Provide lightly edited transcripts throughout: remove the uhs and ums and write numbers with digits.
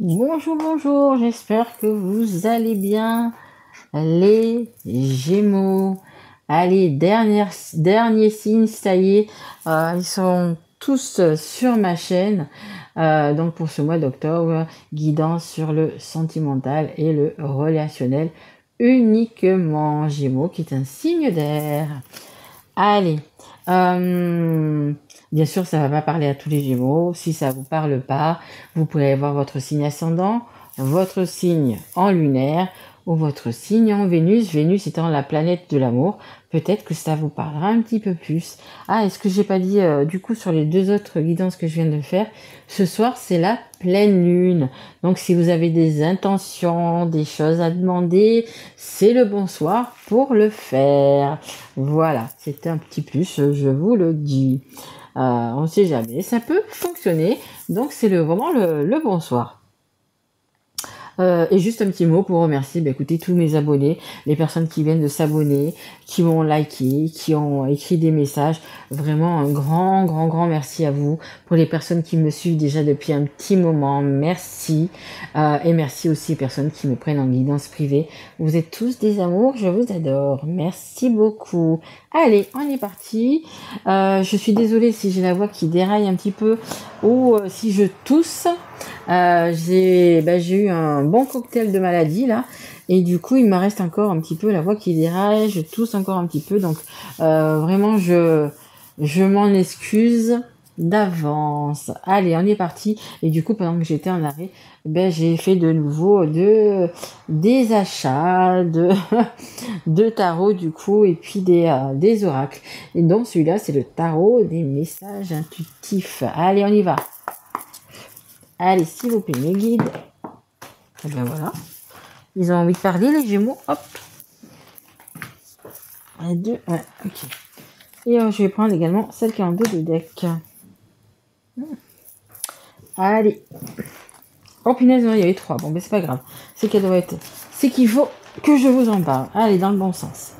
Bonjour, bonjour, j'espère que vous allez bien, les Gémeaux. Allez, dernier signe, ça y est, ils sont tous sur ma chaîne. Donc pour ce mois d'octobre, guidance sur le sentimental et le relationnel uniquement Gémeaux, qui est un signe d'air. Allez, bien sûr, ça va pas parler à tous les Gémeaux. Si ça vous parle pas, vous pouvez avoir votre signe ascendant, votre signe en lunaire ou votre signe en Vénus. Vénus étant la planète de l'amour, peut-être que ça vous parlera un petit peu plus. Ah, est-ce que j'ai pas dit du coup sur les deux autres guidances que je viens de faire? Ce soir, c'est la pleine lune. Donc, si vous avez des intentions, des choses à demander, c'est le bon soir pour le faire. Voilà, c'est un petit plus, je vous le dis. On ne sait jamais, ça peut fonctionner. Donc, c'est vraiment le bonsoir. Et juste un petit mot pour remercier, écoutez, tous mes abonnés, les personnes qui viennent de s'abonner, qui m'ont liké, qui ont écrit des messages. Vraiment un grand merci à vous. Pour les personnes qui me suivent déjà depuis un petit moment, merci. Et merci aussi aux personnes qui me prennent en guidance privée. Vous êtes tous des amours, je vous adore. Merci beaucoup. Allez, on est parti. Je suis désolée si j'ai la voix qui déraille un petit peu ou si je tousse. J'ai eu un bon cocktail de maladie là et du coup il me reste encore un petit peu la voix qui déraille, je tousse encore un petit peu, donc vraiment je m'en excuse d'avance. Allez, on est parti. Et du coup pendant que j'étais en arrêt, j'ai fait de nouveau des achats de tarot du coup et puis des oracles. Et donc celui-là c'est le tarot des messages intuitifs. Allez, on y va. Allez, s'il vous plaît, mes guides. Et ben voilà. Ils ont envie de parler, les Gémeaux. Hop. Un, deux, ouais, ok. Et je vais prendre également celle qui est en deux de deck. Allez. Oh punaise, il y avait trois. Bon, mais c'est pas grave. C'est qu'elle doit être. C'est qu'il faut que je vous en parle. Allez, dans le bon sens.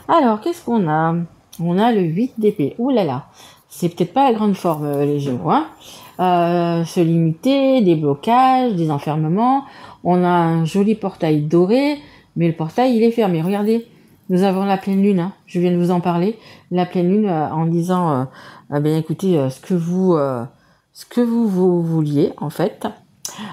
Alors, qu'est-ce qu'on a? On a le 8 d'épée. Ouh là là. C'est peut-être pas la grande forme, les Gémeaux, hein. Se limiter, des blocages, des enfermements. On a un joli portail doré, mais le portail il est fermé. Regardez, nous avons la pleine lune, hein. Je viens de vous en parler. La pleine lune en disant, écoutez, ce que vous vouliez en fait.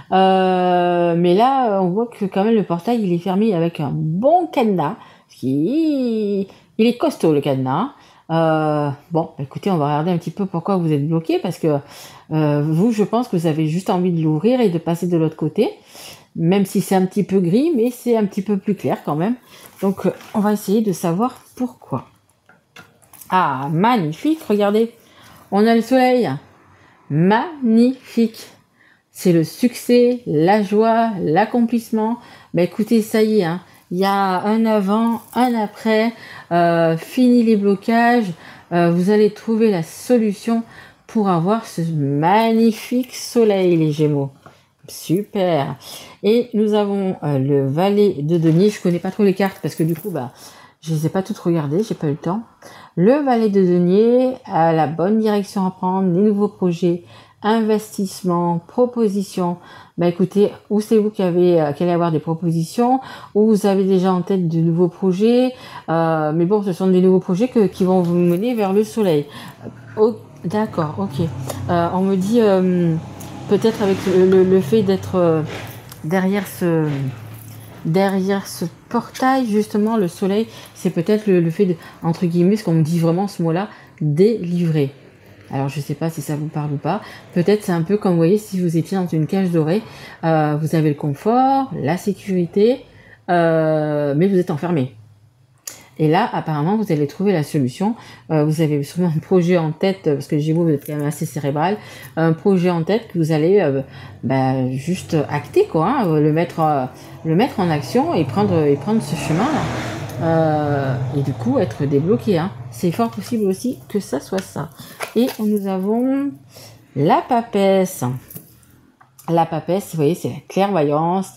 Mais là, on voit que quand même le portail il est fermé avec un bon cadenas. Il est costaud le cadenas. Écoutez, on va regarder un petit peu pourquoi vous êtes bloqué, parce que vous, je pense que vous avez juste envie de l'ouvrir et de passer de l'autre côté, même si c'est un petit peu gris, mais c'est un petit peu plus clair quand même. Donc, on va essayer de savoir pourquoi. Ah, magnifique, regardez, on a le soleil. Magnifique. C'est le succès, la joie, l'accomplissement. Écoutez, ça y est, hein. Il y a un avant, un après, fini les blocages, vous allez trouver la solution pour avoir ce magnifique soleil, les Gémeaux. Super. Et nous avons le valet de denier. Je connais pas trop les cartes parce que du coup, je les ai pas toutes regardées, j'ai pas eu le temps. Le valet de denier a la bonne direction à prendre, les nouveaux projets, investissement, propositions. Écoutez, ou c'est vous qui allez avoir des propositions, ou vous avez déjà en tête de nouveaux projets, mais bon, ce sont des nouveaux projets qui vont vous mener vers le soleil. Oh, d'accord, ok. On me dit peut-être avec le fait d'être derrière ce portail, justement, le soleil, c'est peut-être le fait de, entre guillemets, ce qu'on me dit vraiment ce mot-là, délivrer. Alors, je sais pas si ça vous parle ou pas. Peut-être c'est un peu comme, vous voyez, si vous étiez dans une cage dorée, vous avez le confort, la sécurité, mais vous êtes enfermé. Et là, apparemment, vous allez trouver la solution. Vous avez sûrement un projet en tête, parce que Gémeaux, vous êtes quand même assez cérébral, un projet en tête que vous allez juste acter, quoi, hein, le mettre en action et prendre ce chemin-là. Et du coup, être débloqué. Hein. C'est fort possible aussi que ça soit ça. Et nous avons la papesse. La papesse, vous voyez, c'est la clairvoyance,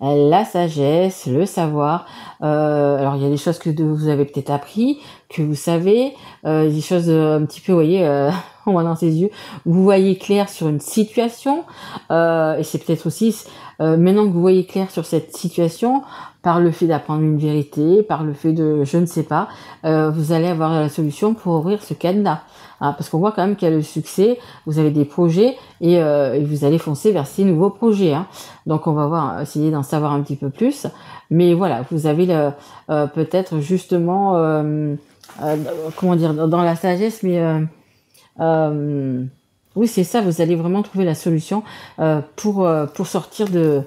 la sagesse, le savoir. Alors il y a des choses que vous avez peut-être appris, que vous savez, des choses un petit peu, vous voyez, on voit dans ses yeux, vous voyez clair sur une situation, et c'est peut-être aussi maintenant que vous voyez clair sur cette situation, par le fait d'apprendre une vérité, par le fait de, je ne sais pas, vous allez avoir la solution pour ouvrir ce cadenas. Hein, parce qu'on voit quand même qu'il y a le succès, vous avez des projets et vous allez foncer vers ces nouveaux projets. Hein. Donc on va voir, essayer d'en savoir un petit peu plus. Mais voilà, vous avez peut-être justement, comment dire, dans la sagesse, mais oui c'est ça, vous allez vraiment trouver la solution pour sortir de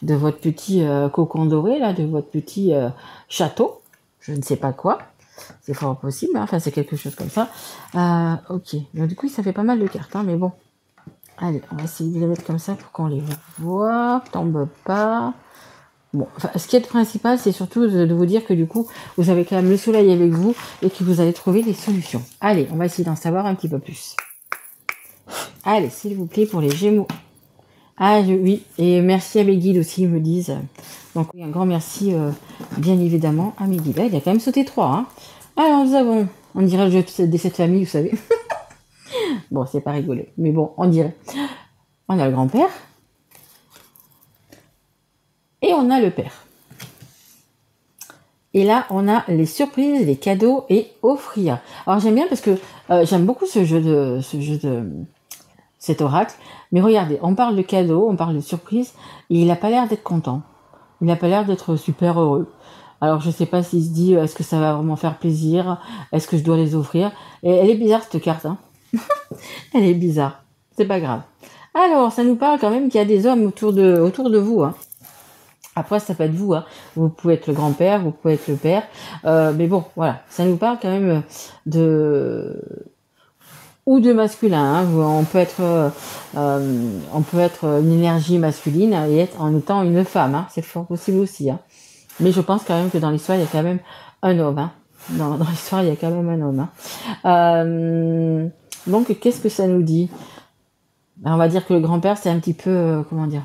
votre petit cocon doré là, de votre petit château, je ne sais pas quoi. C'est fort possible, hein. Enfin c'est quelque chose comme ça. Ok, donc, du coup ça fait pas mal de cartes, hein, mais bon. Allez, on va essayer de les mettre comme ça pour qu'on les voit, tombe pas. Bon, enfin, ce qui est principal, c'est surtout de vous dire que du coup, vous avez quand même le soleil avec vous et que vous allez trouver des solutions. Allez, on va essayer d'en savoir un petit peu plus. Allez, s'il vous plaît, pour les Gémeaux. Ah oui, et merci à mes guides aussi, ils me disent. Donc oui, un grand merci, bien évidemment, à mes guides. Là, il a quand même sauté 3. Hein. Alors, nous avons, on dirait le jeu des 7 familles, vous savez. Bon, c'est pas rigolo, mais bon, on dirait. On a le grand-père. Et on a le père. Et là, on a les surprises, les cadeaux et offrir. Alors, j'aime bien parce que j'aime beaucoup ce jeu de cet oracle. Mais regardez, on parle de cadeaux, on parle de surprises, et il n'a pas l'air d'être content. Il n'a pas l'air d'être super heureux. Alors, je sais pas s'il se dit, est-ce que ça va vraiment faire plaisir? Est-ce que je dois les offrir? Et elle est bizarre, cette carte. Hein. Elle est bizarre. C'est pas grave. Alors, ça nous parle quand même qu'il y a des hommes autour de vous. Hein. Après, ça peut être vous. Hein. Vous pouvez être le grand-père, vous pouvez être le père. Mais bon, voilà. Ça nous parle quand même ou de masculin. Hein. On peut être une énergie masculine et être en étant une femme. Hein. C'est fort possible aussi. Hein. Mais je pense quand même que dans l'histoire, il y a quand même un homme. Hein. Dans l'histoire, il y a quand même un homme. Hein. Donc, qu'est-ce que ça nous dit? On va dire que le grand-père, c'est un petit peu, comment dire,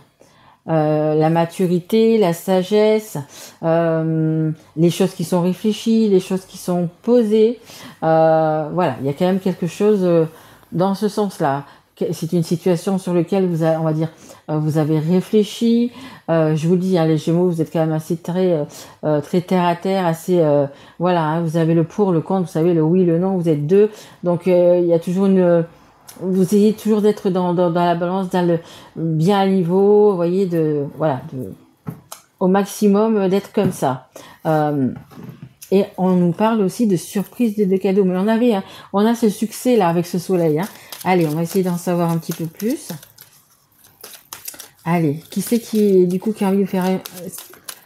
la maturité, la sagesse, les choses qui sont réfléchies, les choses qui sont posées. Voilà, il y a quand même quelque chose dans ce sens-là. C'est une situation sur laquelle on va dire, vous avez réfléchi. Je vous le dis, hein, les Gémeaux, vous êtes quand même assez très terre à terre, assez voilà. Hein, vous avez le pour, le contre, vous savez le oui, le non. Vous êtes deux, donc il y a toujours vous essayez toujours d'être dans la balance, dans le bien à niveau, vous voyez, au maximum d'être comme ça. Et on nous parle aussi de surprise de cadeaux. Mais on a ce succès là avec ce soleil. Hein. Allez, on va essayer d'en savoir un petit peu plus. Allez, qui c'est qui a envie de faire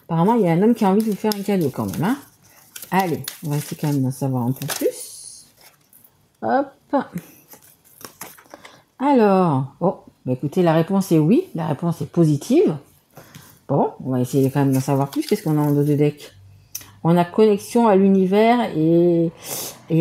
apparemment, il y a un homme qui a envie de vous faire un cadeau quand même. Hein. Allez, on va essayer quand même d'en savoir un peu plus. Hop. Alors, bah écoutez, la réponse est oui, la réponse est positive. Bon, on va essayer quand même d'en savoir plus. Qu'est-ce qu'on a en dos de deck? On a connexion à l'univers et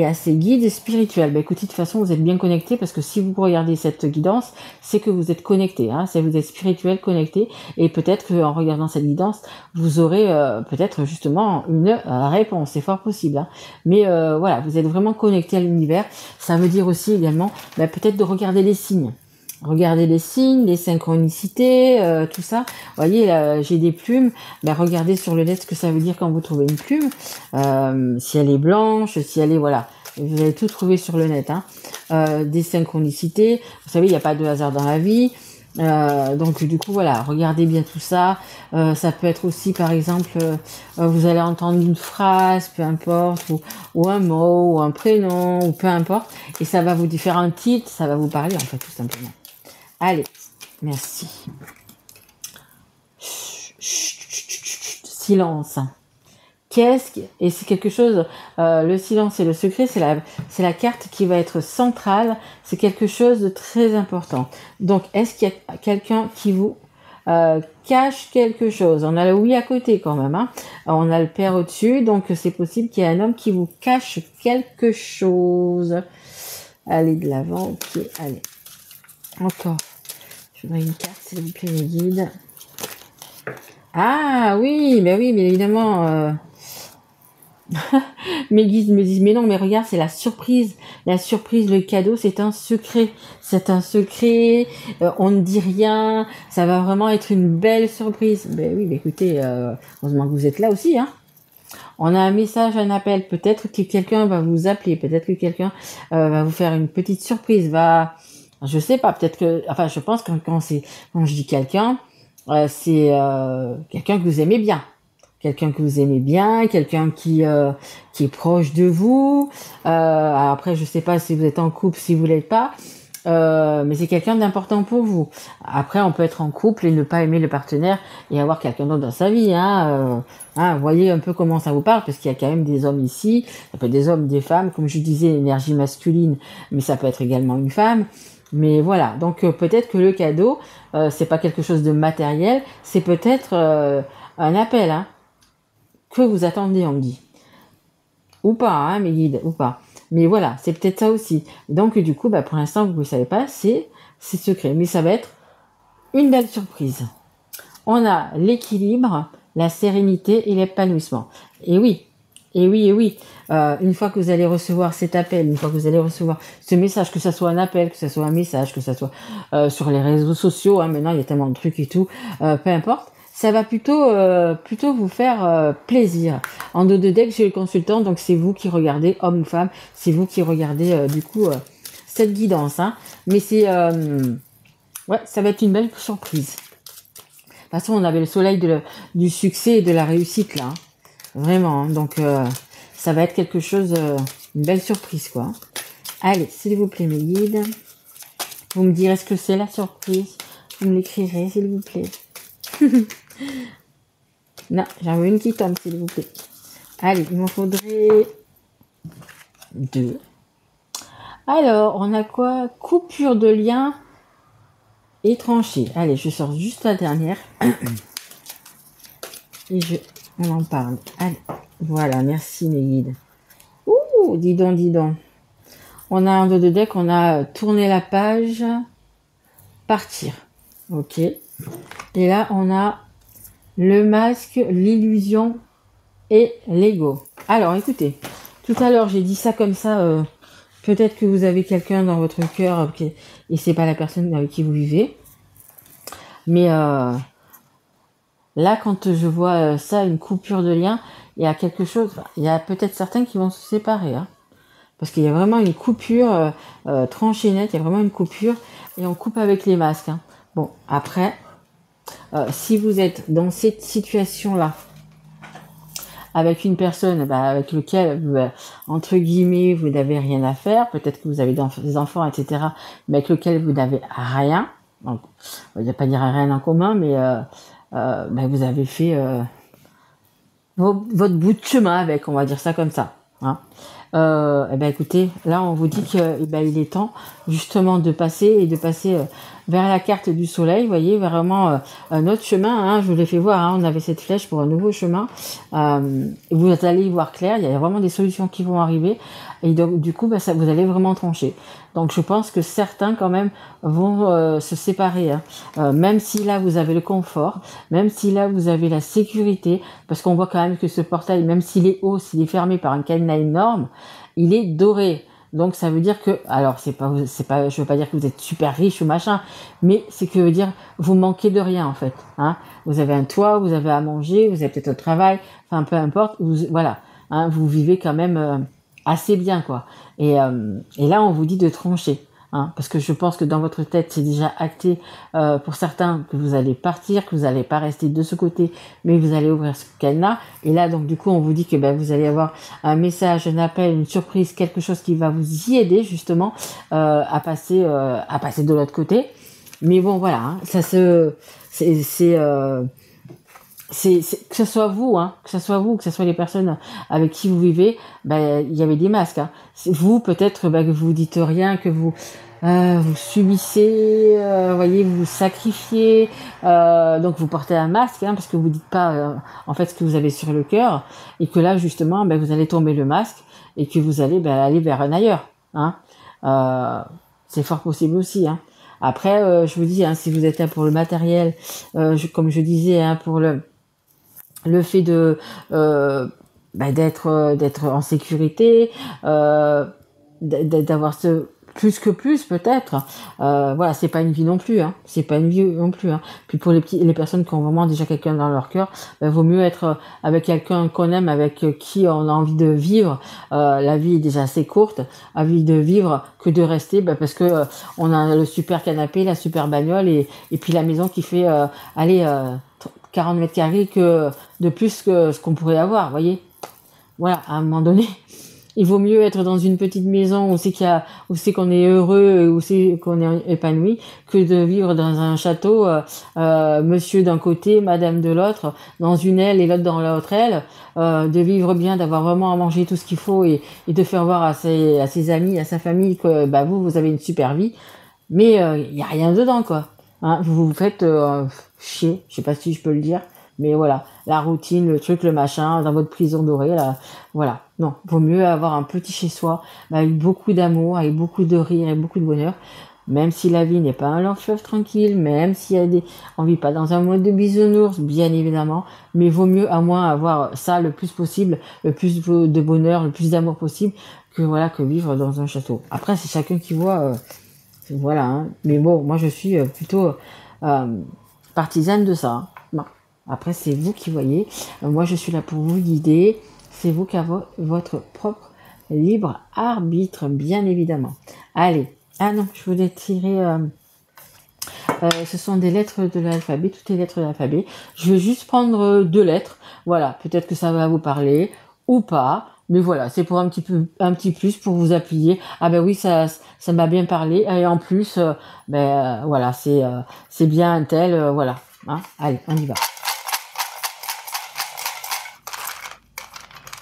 à ses guides spirituels. Bah écoutez, de toute façon, vous êtes bien connecté parce que si vous regardez cette guidance, c'est que vous êtes connecté. Hein, c'est que vous êtes spirituel, connecté. Et peut-être qu'en regardant cette guidance, vous aurez peut-être justement une réponse. C'est fort possible. Hein. Mais voilà, vous êtes vraiment connecté à l'univers. Ça veut dire aussi également peut-être de regarder les signes. Regardez les signes, les synchronicités, tout ça. Vous voyez, là, j'ai des plumes. Regardez sur le net ce que ça veut dire quand vous trouvez une plume. Si elle est blanche, si elle est... Voilà. Vous allez tout trouver sur le net. Hein. Des synchronicités. Vous savez, il n'y a pas de hasard dans la vie. Donc du coup, voilà. Regardez bien tout ça. Ça peut être aussi, par exemple, vous allez entendre une phrase, peu importe, ou un mot, ou un prénom, ou peu importe. Et ça va vous faire un titre, ça va vous parler, en fait, tout simplement. Allez, merci. Silence. Et c'est quelque chose, le silence et le secret, c'est la carte qui va être centrale, c'est quelque chose de très important. Donc, est-ce qu'il y a quelqu'un qui vous cache quelque chose? On a le oui à côté quand même, hein. On a le père au-dessus, donc c'est possible qu'il y ait un homme qui vous cache quelque chose. Allez de l'avant, ok, allez. Encore. Je voudrais une carte, s'il vous plaît, mes guides. Ah oui, mais évidemment. Mes guides me disent, mais non, mais regarde, c'est la surprise. La surprise, le cadeau, c'est un secret. C'est un secret, on ne dit rien, ça va vraiment être une belle surprise. Ben oui, mais écoutez, heureusement que vous êtes là aussi, hein. On a un message, un appel, peut-être que quelqu'un va vous appeler, peut-être que quelqu'un va vous faire une petite surprise, je sais pas, peut-être que, enfin, je pense que quand je dis quelqu'un, c'est quelqu'un que vous aimez bien. Quelqu'un que vous aimez bien, quelqu'un qui est proche de vous. Alors après, je sais pas si vous êtes en couple, si vous l'êtes pas, mais c'est quelqu'un d'important pour vous. Après, on peut être en couple et ne pas aimer le partenaire et avoir quelqu'un d'autre dans sa vie. Voyez un peu comment ça vous parle, parce qu'il y a quand même des hommes ici. Ça peut être des hommes, des femmes, comme je disais, énergie masculine, mais ça peut être également une femme. Mais voilà, donc peut-être que le cadeau, c'est pas quelque chose de matériel, c'est peut-être un appel, hein, que vous attendez, on me dit. Ou pas, hein, mes guides, ou pas. Mais voilà, c'est peut-être ça aussi. Donc du coup, pour l'instant, vous ne savez pas, c'est secret. Mais ça va être une belle surprise. On a l'équilibre, la sérénité et l'épanouissement. Et oui, une fois que vous allez recevoir cet appel, une fois que vous allez recevoir ce message, que ce soit un appel, que ce soit un message, que ce soit sur les réseaux sociaux, hein, maintenant il y a tellement de trucs et tout, peu importe, ça va plutôt vous faire plaisir. En dos de deck, j'ai le consultant, donc c'est vous qui regardez, homme ou femme, c'est vous qui regardez cette guidance. Hein. Mais ça va être une belle surprise. De toute façon, on avait le soleil du succès et de la réussite là. Hein. Vraiment, hein. Donc ça va être quelque chose, une belle surprise quoi. Allez, s'il vous plaît mes guides, vous me direz ce que c'est la surprise, vous me l'écrirez s'il vous plaît. Non, j'en veux une qui tombe s'il vous plaît. Allez, il m'en faudrait 2. Alors, on a quoi? Coupure de lien et tranchée. Allez, je sors juste la dernière. Et on en parle. Allez, voilà, merci mes guides. Ouh, dis donc. On a un dos de deck, on a tourné la page, partir. Ok. Et là, on a le masque, l'illusion et l'ego. Alors, écoutez, tout à l'heure, j'ai dit ça comme ça. Peut-être que vous avez quelqu'un dans votre cœur et c'est pas la personne avec qui vous vivez. Mais là, quand je vois ça, une coupure de lien, il y a quelque chose. Il y a peut-être certains qui vont se séparer. Hein, parce qu'il y a vraiment une coupure tranchée nette. Il y a vraiment une coupure et on coupe avec les masques. Hein. Bon, après, si vous êtes dans cette situation-là, avec une personne avec laquelle, entre guillemets, vous n'avez rien à faire, peut-être que vous avez des enfants, etc., mais avec lequel vous n'avez rien, donc, on ne va pas dire rien en commun, mais vous avez fait votre bout de chemin avec, on va dire ça comme ça. Hein. Écoutez, là on vous dit que il est temps justement de passer vers la carte du soleil, vous voyez, vraiment un autre chemin. Hein, je vous l'ai fait voir, hein, on avait cette flèche pour un nouveau chemin. Vous allez y voir clair, il y a vraiment des solutions qui vont arriver et donc du coup vous allez vraiment trancher. Donc je pense que certains quand même vont se séparer, hein. Même si là vous avez le confort, même si là vous avez la sécurité, parce qu'on voit quand même que ce portail, même s'il est haut, s'il est fermé par un cadenas énorme, il est doré. Donc ça veut dire que, alors c'est pas, je veux pas dire que vous êtes super riche ou machin, mais c'est que veut dire vous manquez de rien en fait. Hein. Vous avez un toit, vous avez à manger, vous avez peut-être un travail, enfin peu importe, voilà, hein, vous vivez quand même assez bien quoi. Et là on vous dit de trancher. Hein, parce que je pense que dans votre tête, c'est déjà acté pour certains que vous allez partir, que vous n'allez pas rester de ce côté, mais vous allez ouvrir ce cadenas. Et là, donc du coup, on vous dit que vous allez avoir un message, un appel, une surprise, quelque chose qui va vous y aider justement à passer de l'autre côté. Mais bon, voilà, hein, ça que ce soit vous, hein, que ce soit les personnes avec qui vous vivez, il y avait des masques. Hein. C'est vous peut-être que vous dites rien, que vous subissez, voyez, vous sacrifiez, donc vous portez un masque, hein, parce que vous dites pas en fait ce que vous avez sur le cœur, et que là justement, vous allez tomber le masque et que vous allez aller vers un ailleurs. Hein. C'est fort possible aussi. Hein. Après, je vous dis, hein, si vous êtes là pour le matériel, comme je disais, hein, pour le fait de d'être en sécurité, d'avoir ce plus peut-être. Voilà, c'est pas une vie non plus, hein. C'est pas une vie non plus, hein. Puis pour les personnes qui ont vraiment déjà quelqu'un dans leur cœur, vaut mieux être avec quelqu'un qu'on aime, avec qui on a envie de vivre. La vie est déjà assez courte, envie de vivre que de rester, parce que on a le super canapé, la super bagnole et puis la maison qui fait 40 mètres carrés que de plus que ce qu'on pourrait avoir, voyez. Voilà, à un moment donné, il vaut mieux être dans une petite maison où c'est qu'on est heureux, où c'est qu'on est épanoui, que de vivre dans un château, monsieur d'un côté, madame de l'autre, dans une aile et l'autre dans l'autre aile, de vivre bien, d'avoir vraiment à manger tout ce qu'il faut et de faire voir à ses amis, à sa famille que vous avez une super vie, mais il y a rien dedans, quoi. Hein, vous faites chier, je sais pas si je peux le dire, mais voilà, la routine, le truc, le machin, dans votre prison dorée, là, voilà. Non, vaut mieux avoir un petit chez-soi, avec beaucoup d'amour, avec beaucoup de rire et beaucoup de bonheur, même si la vie n'est pas un long fleuve tranquille, même s'il y a on vit pas dans un mode de bisounours, bien évidemment, mais vaut mieux à moins avoir ça le plus possible, le plus de bonheur, le plus d'amour possible, que vivre dans un château. Après, c'est chacun qui voit, voilà, hein. Mais bon, moi je suis plutôt partisane de ça, hein. Bon. Après, c'est vous qui voyez. Moi, je suis là pour vous guider. C'est vous qui avez votre propre libre arbitre, bien évidemment. Allez. Ah non, je voulais tirer... ce sont des lettres de l'alphabet, toutes les lettres de l'alphabet. Je vais juste prendre 2 lettres. Voilà, peut-être que ça va vous parler ou pas. Mais voilà, c'est pour un petit plus pour vous appuyer. Ah oui, ça m'a bien parlé. Et en plus, voilà, c'est bien un tel, voilà. Hein, allez, on y va.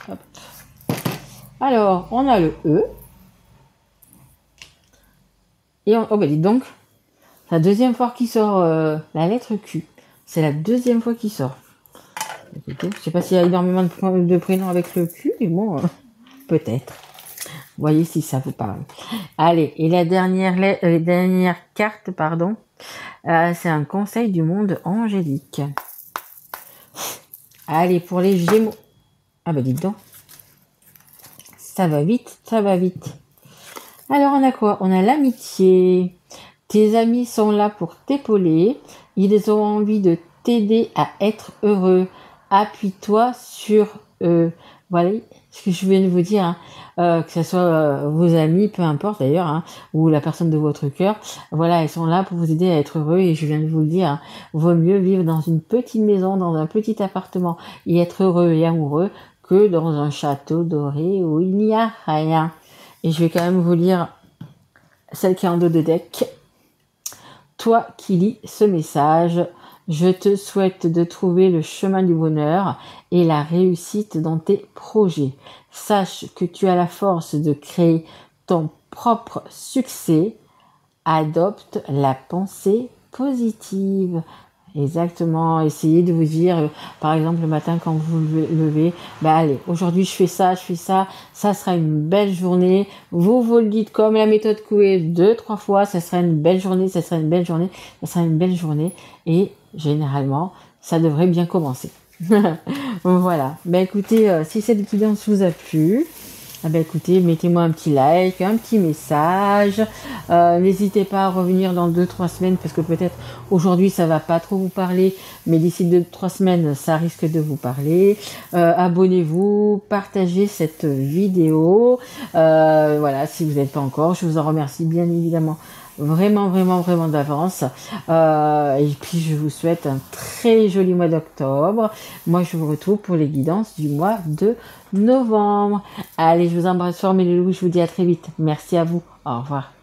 Hop. Alors, on a le E. Et dites donc, la deuxième fois qu'il sort la lettre Q. C'est la deuxième fois qu'il sort. Je sais pas s'il y a énormément de prénoms avec le Q, mais bon, peut-être. Voyez si ça vous parle. Allez, et la dernière carte, pardon, c'est un conseil du monde angélique. Allez, pour les Gémeaux. Ah dites donc. Ça va vite, ça va vite. Alors, on a quoi? On a l'amitié. Tes amis sont là pour t'épauler. Ils ont envie de t'aider à être heureux. Appuie-toi sur eux. Voilà ce que je viens de vous dire, hein. Que ce soit vos amis, peu importe d'ailleurs, hein, ou la personne de votre cœur. Voilà, ils sont là pour vous aider à être heureux et je viens de vous le dire, hein, vaut mieux vivre dans une petite maison, dans un petit appartement et être heureux et amoureux que dans un château doré où il n'y a rien. Et je vais quand même vous lire celle qui est en dos de deck. Toi qui lis ce message, je te souhaite de trouver le chemin du bonheur et la réussite dans tes projets. Sache que tu as la force de créer ton propre succès. Adopte la pensée positive. Exactement, essayez de vous dire, par exemple le matin quand vous vous levez, allez, aujourd'hui je fais ça sera une belle journée. Vous le dites comme la méthode Coué 2-3 fois, ça sera une belle journée, ça sera une belle journée, ça sera une belle journée. Et généralement, ça devrait bien commencer. Voilà, écoutez, si cette vidéo vous a plu, écoutez, mettez-moi un petit like, un petit message. N'hésitez pas à revenir dans 2-3 semaines parce que peut-être aujourd'hui ça va pas trop vous parler, mais d'ici 2-3 semaines ça risque de vous parler. Abonnez-vous, partagez cette vidéo. Voilà, si vous n'êtes pas encore, je vous en remercie bien évidemment. Vraiment d'avance. Et puis je vous souhaite un très joli mois d'octobre. Moi je vous retrouve pour les guidances du mois de novembre. Allez, je vous embrasse fort mes loulous, je vous dis à très vite. Merci à vous. Au revoir.